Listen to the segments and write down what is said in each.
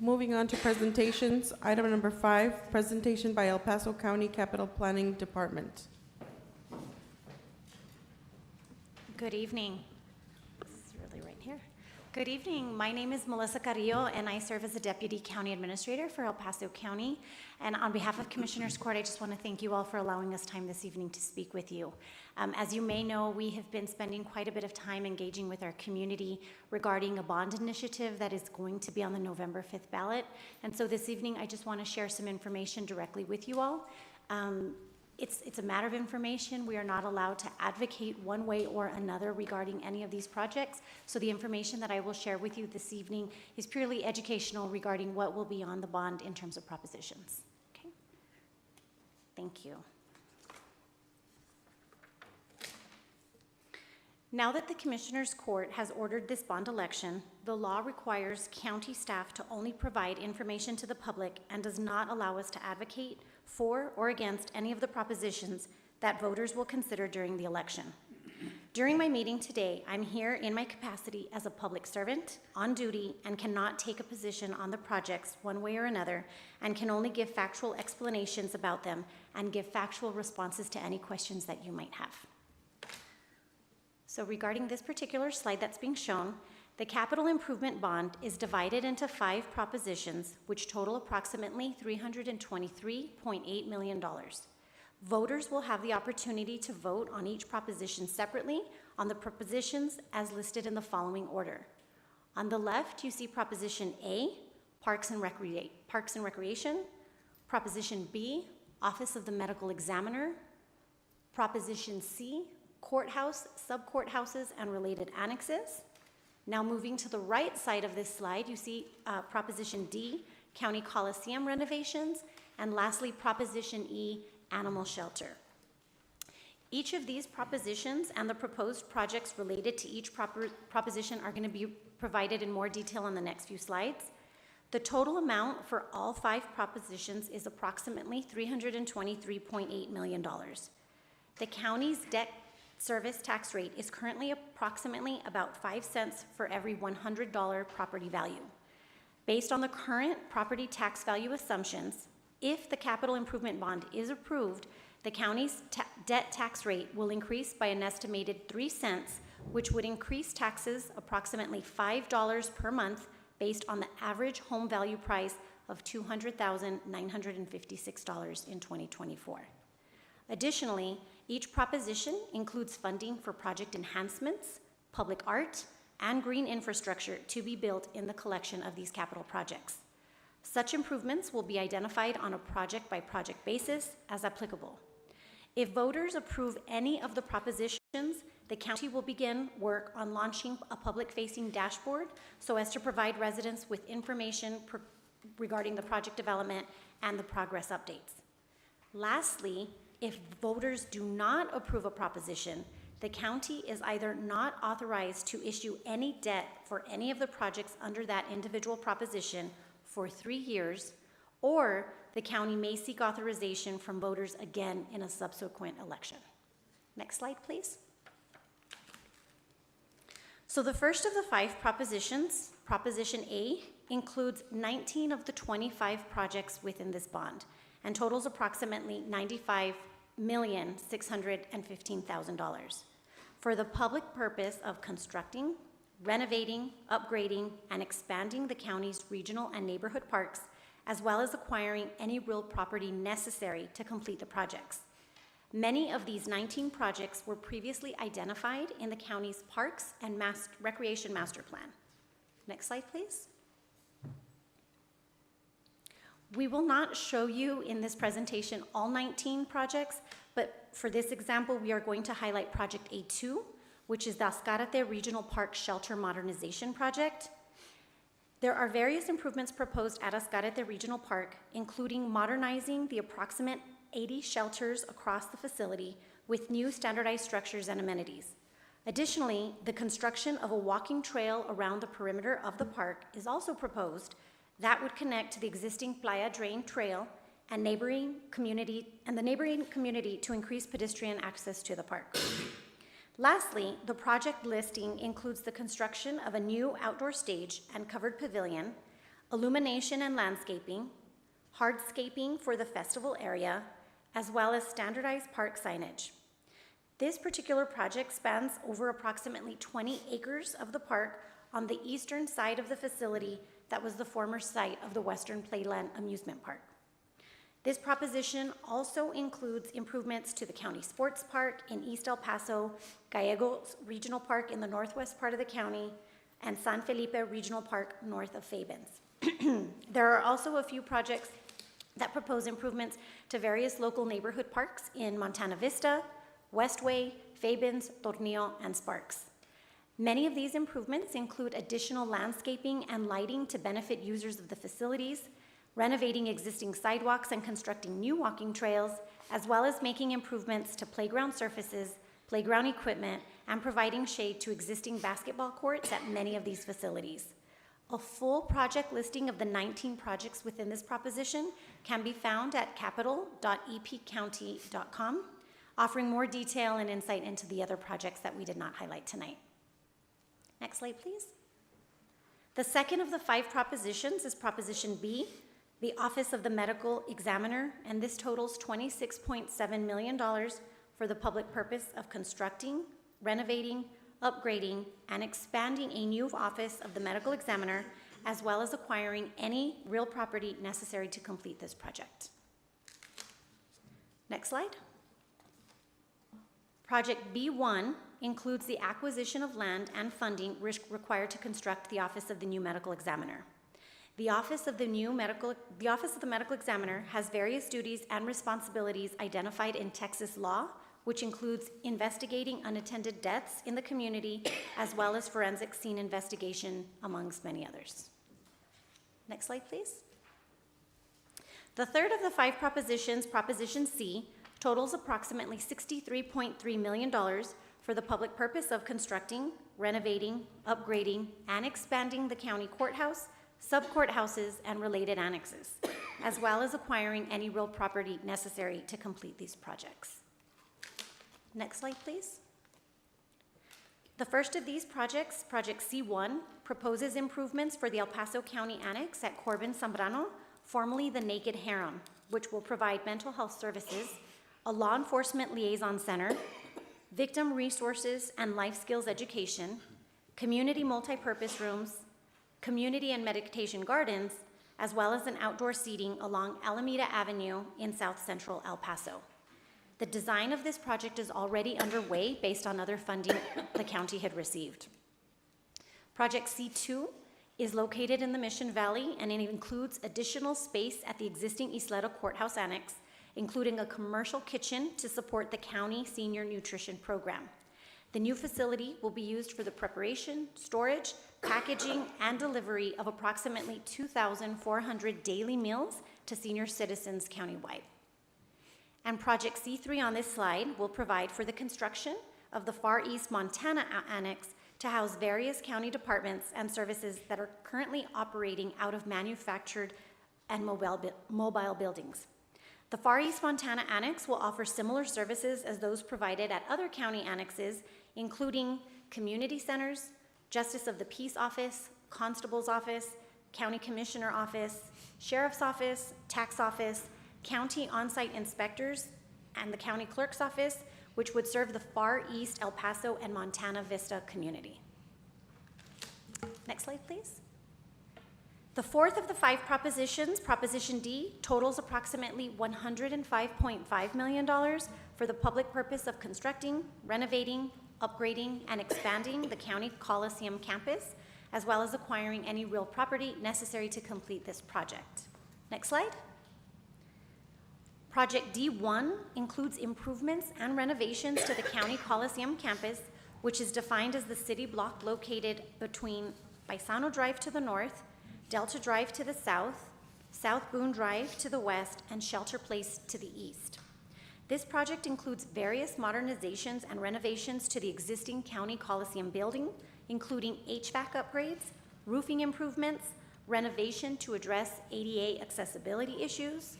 Moving on to presentations, item number 5, presentation by El Paso County Capital Planning Department. Good evening. This is really right here. Good evening. My name is Melissa Carrillo, and I serve as a Deputy County Administrator for El Paso County. And on behalf of Commissioners Court, I just want to thank you all for allowing us time this evening to speak with you. As you may know, we have been spending quite a bit of time engaging with our community regarding a bond initiative that is going to be on the November 5th ballot. And so this evening, I just want to share some information directly with you all. It's a matter of information. We are not allowed to advocate one way or another regarding any of these projects. So the information that I will share with you this evening is purely educational regarding what will be on the bond in terms of propositions. Okay? Thank you. Now that the Commissioners Court has ordered this bond election, the law requires county staff to only provide information to the public and does not allow us to advocate for or against any of the propositions that voters will consider during the election. During my meeting today, I'm here in my capacity as a public servant, on duty, and cannot take a position on the projects one way or another, and can only give factual explanations about them and give factual responses to any questions that you might have. So regarding this particular slide that's being shown, the capital improvement bond is divided into 5 propositions, which total approximately $323.8 million. Voters will have the opportunity to vote on each proposition separately on the propositions as listed in the following order. On the left, you see Proposition A, Parks and Recreation, Proposition B, Office of the Medical Examiner, Proposition C, Courthouse, sub-courthouses, and related annexes. Now moving to the right side of this slide, you see Proposition D, County Coliseum renovations, and lastly, Proposition E, Animal Shelter. Each of these propositions and the proposed projects related to each proposition are going to be provided in more detail on the next few slides. The total amount for all 5 propositions is approximately $323.8 million. The county's debt service tax rate is currently approximately about 5 cents for every $100 property value. Based on the current property tax value assumptions, if the capital improvement bond is approved, the county's debt tax rate will increase by an estimated 3 cents, which would increase taxes approximately $5 per month based on the average home value price of $200,956 in 2024. Additionally, each proposition includes funding for project enhancements, public art, and green infrastructure to be built in the collection of these capital projects. Such improvements will be identified on a project-by-project basis as applicable. If voters approve any of the propositions, the county will begin work on launching a public-facing dashboard so as to provide residents with information regarding the project development and the progress updates. Lastly, if voters do not approve a proposition, the county is either not authorized to issue any debt for any of the projects under that individual proposition for 3 years, or the county may seek authorization from voters again in a subsequent election. Next slide, please. So the first of the 5 propositions, Proposition A, includes 19 of the 25 projects within this bond and totals approximately $95,615,000 for the public purpose of constructing, renovating, upgrading, and expanding the county's regional and neighborhood parks, as well as acquiring any real property necessary to complete the projects. Many of these 19 projects were previously identified in the county's Parks and Recreation Master Plan. Next slide, please. We will not show you in this presentation all 19 projects, but for this example, we are going to highlight Project A2, which is the Ascarate Regional Park Shelter Modernization Project. There are various improvements proposed at Ascarate Regional Park, including modernizing the approximate 80 shelters across the facility with new standardized structures and amenities. Additionally, the construction of a walking trail around the perimeter of the park is also proposed that would connect to the existing Playa Drain Trail and the neighboring community to increase pedestrian access to the park. Lastly, the project listing includes the construction of a new outdoor stage and covered pavilion, illumination and landscaping, hardscaping for the festival area, as well as standardized park signage. This particular project spans over approximately 20 acres of the park on the eastern side of the facility that was the former site of the Western Playland Amusement Park. This proposition also includes improvements to the county sports park in East El Paso, Gallegos Regional Park in the northwest part of the county, and San Felipe Regional Park north of Fabens. There are also a few projects that propose improvements to various local neighborhood parks in Montana Vista, Westway, Fabens, Tornillo, and Sparks. Many of these improvements include additional landscaping and lighting to benefit users of the facilities, renovating existing sidewalks and constructing new walking trails, as well as making improvements to playground surfaces, playground equipment, and providing shade to existing basketball courts at many of these facilities. A full project listing of the 19 projects within this proposition can be found at capital.epcounty.com, offering more detail and insight into the other projects that we did not highlight tonight. Next slide, please. The second of the 5 propositions is Proposition B, the Office of the Medical Examiner, and this totals $26.7 million for the public purpose of constructing, renovating, upgrading, and expanding a new office of the medical examiner, as well as acquiring any real property necessary to complete this project. Next slide. Project B1 includes the acquisition of land and funding required to construct the Office of the new medical examiner. The Office of the Medical Examiner has various duties and responsibilities identified in Texas law, which includes investigating unattended deaths in the community, as well as forensic scene investigation, amongst many others. Next slide, please. The third of the 5 propositions, Proposition C, totals approximately $63.3 million for the public purpose of constructing, renovating, upgrading, and expanding the county courthouse, sub-courthouses, and related annexes, as well as acquiring any real property necessary to complete these projects. Next slide, please. The first of these projects, Project C1, proposes improvements for the El Paso County Annex at Corbin Zambrano, formerly the Naked Harem, which will provide mental health services, a law enforcement liaison center, victim resources and life skills education, community multipurpose rooms, community and meditation gardens, as well as an outdoor seating along Alameda Avenue in South Central El Paso. The design of this project is already underway based on other funding the county had received. Project C2 is located in the Mission Valley, and it includes additional space at the existing Isleta Courthouse Annex, including a commercial kitchen to support the county senior nutrition program. The new facility will be used for the preparation, storage, packaging, and delivery of approximately 2,400 daily meals to senior citizens countywide. And Project C3 on this slide will provide for the construction of the Far East Montana Annex to house various county departments and services that are currently operating out of manufactured and mobile buildings. The Far East Montana Annex will offer similar services as those provided at other county annexes, including community centers, Justice of the Peace Office, Constable's Office, County Commissioner Office, Sheriff's Office, Tax Office, county on-site inspectors, and the county clerk's office, which would serve the Far East El Paso and Montana Vista community. Next slide, please. The fourth of the 5 propositions, Proposition D, totals approximately $105.5 million for the public purpose of constructing, renovating, upgrading, and expanding the County Coliseum campus, as well as acquiring any real property necessary to complete this project. Next slide. Project D1 includes improvements and renovations to the County Coliseum campus, which is defined as the city block located between Paisano Drive to the north, Delta Drive to the south, South Boone Drive to the west, and Shelter Place to the east. This project includes various modernizations and renovations to the existing County Coliseum building, including HVAC upgrades, roofing improvements, renovation to address ADA accessibility issues,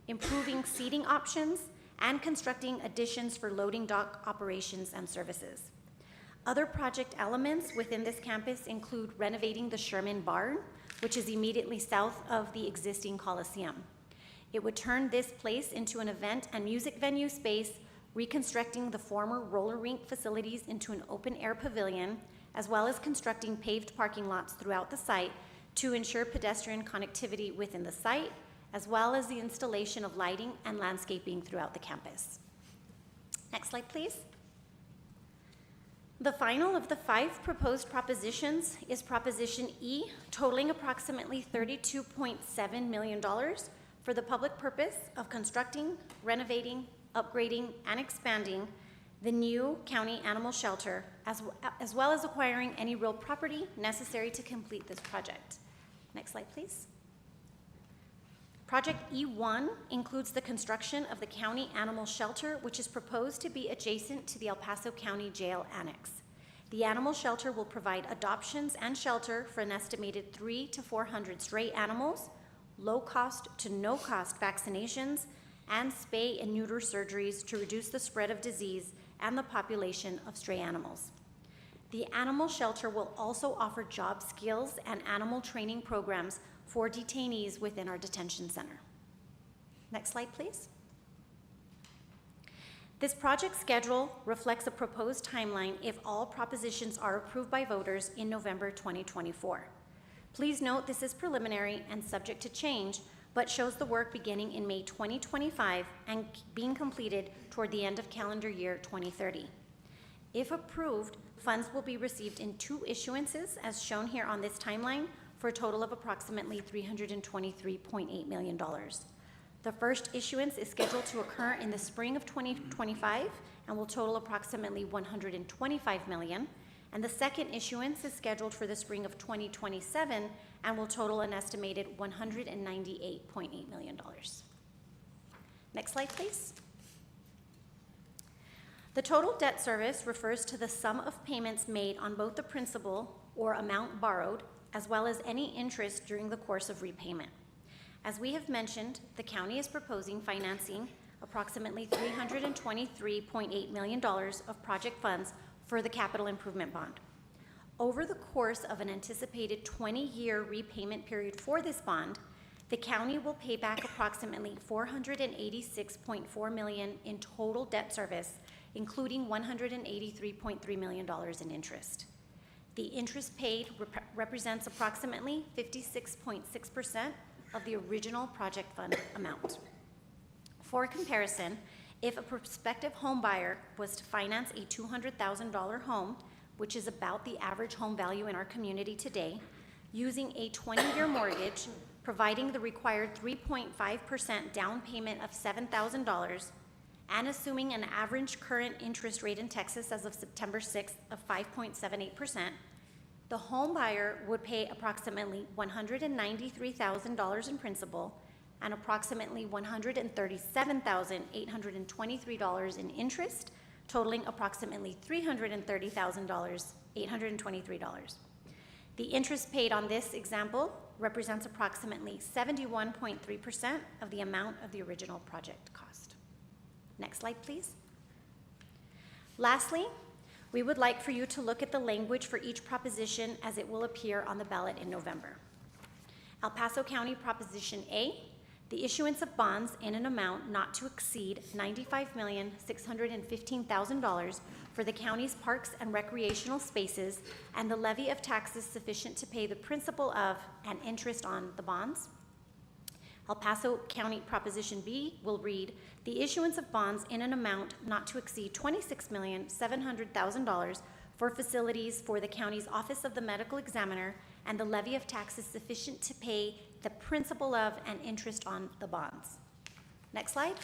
improving seating options, and constructing additions for loading dock operations and services. Other project elements within this campus include renovating the Sherman Barn, which is immediately south of the existing Coliseum. It would turn this place into an event and music venue space, reconstructing the former roller rink facilities into an open-air pavilion, as well as constructing paved parking lots throughout the site to ensure pedestrian connectivity within the site, as well as the installation of lighting and landscaping throughout the campus. Next slide, please. The final of the 5 proposed propositions is Proposition E, totaling approximately $32.7 million for the public purpose of constructing, renovating, upgrading, and expanding the new county animal shelter, as well as acquiring any real property necessary to complete this project. Next slide, please. Project E1 includes the construction of the county animal shelter, which is proposed to be adjacent to the El Paso County Jail Annex. The animal shelter will provide adoptions and shelter for an estimated 300 to 400 stray animals, low-cost to no-cost vaccinations, and spay and neuter surgeries to reduce the spread of disease and the population of stray animals. The animal shelter will also offer job skills and animal training programs for detainees within our detention center. Next slide, please. This project schedule reflects a proposed timeline if all propositions are approved by voters in November 2024. Please note this is preliminary and subject to change, but shows the work beginning in May 2025 and being completed toward the end of calendar year 2030. If approved, funds will be received in 2 issuances as shown here on this timeline for a total of approximately $323.8 million. The first issuance is scheduled to occur in the spring of 2025 and will total approximately $125 million. And the second issuance is scheduled for the spring of 2027 and will total an estimated $198.8 million. Next slide, please. The total debt service refers to the sum of payments made on both the principal or amount borrowed, as well as any interest during the course of repayment. As we have mentioned, the county is proposing financing approximately $323.8 million of project funds for the capital improvement bond. Over the course of an anticipated 20-year repayment period for this bond, the county will pay back approximately $486.4 million in total debt service, including $183.3 million in interest. The interest paid represents approximately 56.6% of the original project fund amount. For comparison, if a prospective home buyer was to finance a $200,000 home, which is about the average home value in our community today, using a 20-year mortgage, providing the required 3.5% down payment of $7,000, and assuming an average current interest rate in Texas as of September 6th of 5.78%, the home buyer would pay approximately $193,000 in principal and approximately $137,823 in interest, totaling approximately $330,823. The interest paid on this example represents approximately 71.3% of the amount of the original project cost. Next slide, please. Lastly, we would like for you to look at the language for each proposition as it will appear on the ballot in November. El Paso County Proposition A, the issuance of bonds in an amount not to exceed $95,615,000 for the county's parks and recreational spaces and the levy of taxes sufficient to pay the principal of and interest on the bonds. El Paso County Proposition B will read, the issuance of bonds in an amount not to exceed $26,700,000 for facilities for the county's Office of the Medical Examiner and the levy of taxes sufficient to pay the principal of and interest on the bonds. Next slide.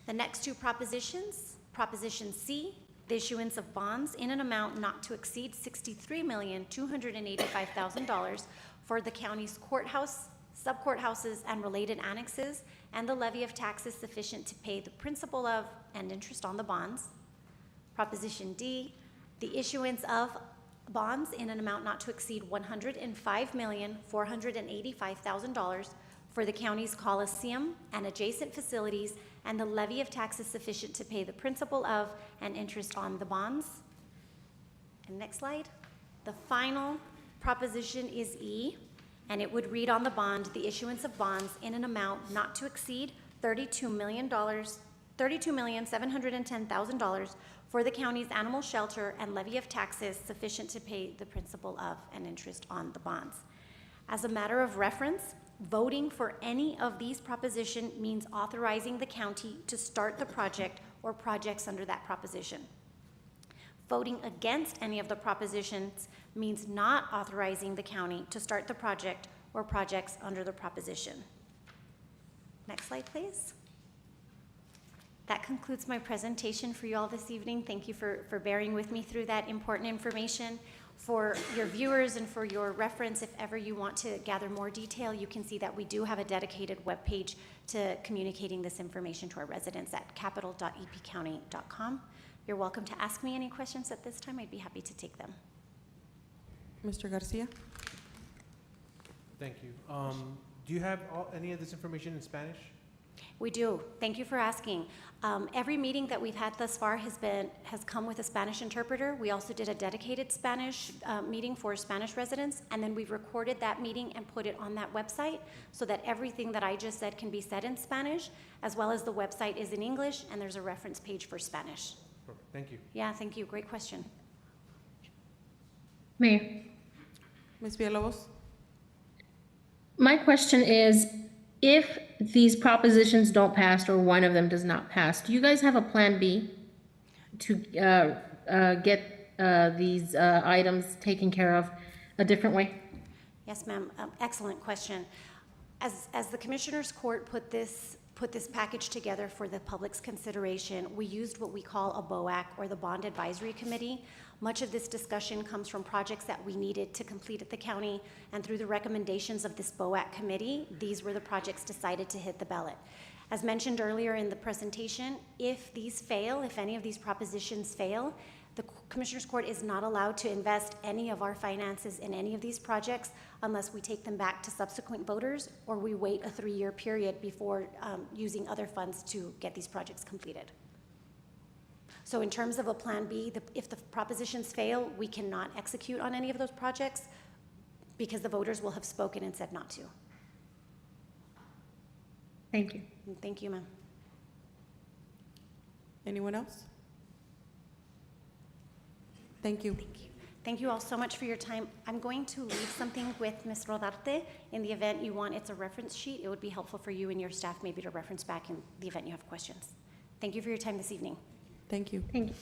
The next 2 propositions, Proposition C, the issuance of bonds in an amount not to exceed $63,285,000 for the county's courthouse, sub-courthouses, and related annexes, and the levy of taxes sufficient to pay the principal of and interest on the bonds. Proposition D, the issuance of bonds in an amount not to exceed $105,485,000 for the county's Coliseum and adjacent facilities and the levy of taxes sufficient to pay the principal of and interest on the bonds. And next slide. The final proposition is E, and it would read on the bond, the issuance of bonds in an amount not to exceed $32,710,000 for the county's animal shelter and levy of taxes sufficient to pay the principal of and interest on the bonds. As a matter of reference, voting for any of these propositions means authorizing the county to start the project or projects under that proposition. Voting against any of the propositions means not authorizing the county to start the project or projects under the proposition. Next slide, please. That concludes my presentation for you all this evening. Thank you for bearing with me through that important information. For your viewers and for your reference, if ever you want to gather more detail, you can see that we do have a dedicated webpage to communicating this information to our residents at capital.epcounty.com. You're welcome to ask me any questions at this time. I'd be happy to take them. Mr. Garcia? Thank you. Do you have any of this information in Spanish? We do. Thank you for asking. Every meeting that we've had thus far has come with a Spanish interpreter. We also did a dedicated Spanish meeting for Spanish residents, and then we've recorded that meeting and put it on that website so that everything that I just said can be said in Spanish, as well as the website is in English, and there's a reference page for Spanish. Perfect. Thank you. Yeah, thank you. Great question. Mayor, Ms. Villalobos? my question is, if these propositions don't pass or one of them does not pass, do you guys have a plan B to get these items taken care of a different way? Yes, ma'am. Excellent question. As the Commissioners Court put this package together for the public's consideration, we used what we call a BOAC, or the Bond Advisory Committee. Much of this discussion comes from projects that we needed to complete at the county, and through the recommendations of this BOAC committee, these were the projects decided to hit the ballot. As mentioned earlier in the presentation, if these fail, if any of these propositions fail, the Commissioners Court is not allowed to invest any of our finances in any of these projects unless we take them back to subsequent voters or we wait a 3-year period before using other funds to get these projects completed. So in terms of a plan B, if the propositions fail, we cannot execute on any of those projects because the voters will have spoken and said not to. Thank you. Thank you, ma'am. Anyone else? Thank you. Thank you. Thank you all so much for your time. I'm going to leave something with Ms. Rodarte. In the event you want, it's a reference sheet. It would be helpful for you and your staff maybe to reference back in the event you have questions. Thank you for your time this evening. Thank you. Thank you.